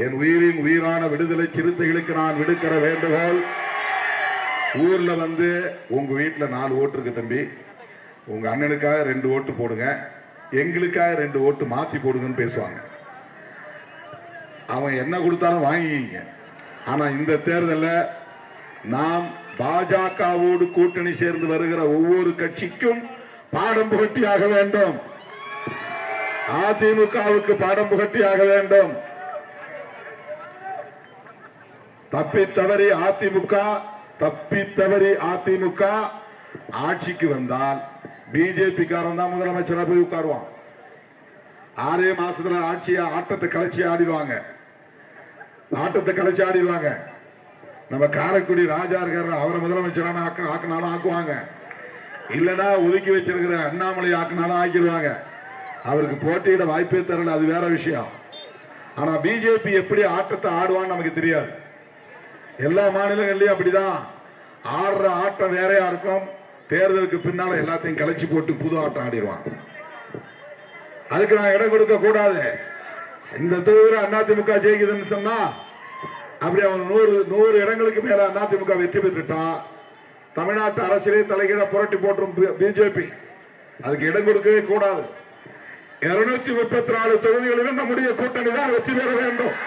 என் உயிரின் உயிரான விடுதலை சிறுத்தைகளுக்கு நான் விடுக்கிற வேண்டுகோள், ஊர்ல வந்து உங்க வீட்டில் 4 ஓட்டு இருக்கு தம்பி, உங்க அண்ணனுக்காக 2 ஓட்டு போடுங்க, எங்களுக்காக 2 ஓட்டு மாத்தி போடுங்கன்னு பேசுவாங்க. அவன் என்ன கொடுத்தாலும் வாங்கிங்க. ஆனா இந்த தேர்தலில் நாம் பாஜகவோடு கூட்டணி சேர்ந்து வருகிற ஒவ்வொரு கட்சிக்கும் பாடம் புகட்டியாக வேண்டும். அதிமுகவுக்கு பாடம் புகட்டியாக வேண்டும். தப்பி தவறி அதிமுக ஆட்சிக்கு வந்தால் பிஜேபி காரன் தான் முதலமைச்சரா போய் உட்காருவான். 6 மாசத்துல ஆட்டத்தை கலைச்சி ஆடிடுவாங்க. நம்ம காரைக்குடி ராஜா இருக்காரு, அவரை முதலமைச்சரான ஆக்கினாலும் ஆக்குவாங்க, இல்லைன்னா ஒதுக்கி வச்சிருக்கிற அண்ணாமலை ஆக்கினாலும் ஆக்கிடுவாங்க. அவருக்கு போட்டியிட வாய்ப்பே தரல, அது வேற விஷயம். ஆனா பிஜேபி எப்படி ஆட்டத்தை ஆடுவான்னு நமக்கு தெரியாது. எல்லா மாநிலங்கள்லயும் அப்படிதான். ஆடுற ஆட்டம் வேறையா இருக்கும். தேர்தலுக்கு பின்னால எல்லாத்தையும் கலைச்சு போட்டு புது ஆட்டம் ஆடிடுவான். அதுக்கு நான் இடம் கொடுக்க கூடாது. இந்த தொகுதியில் அதிமுக ஜெயிக்குதுன்னு சொன்னா அப்படி அவன் 100 இடங்களுக்கு மேல அதிமுக வெற்றி பெற்றுட்டா தமிழ்நாட்டு அரசியலே தலைகீழ புரட்டி போற்றும் பிஜேபி. அதுக்கு இடம் கொடுக்கவே கூடாது. 234 தொகுதிகளிலும் நம்முடைய கூட்டணி தான் வெற்றி பெற வேண்டும்.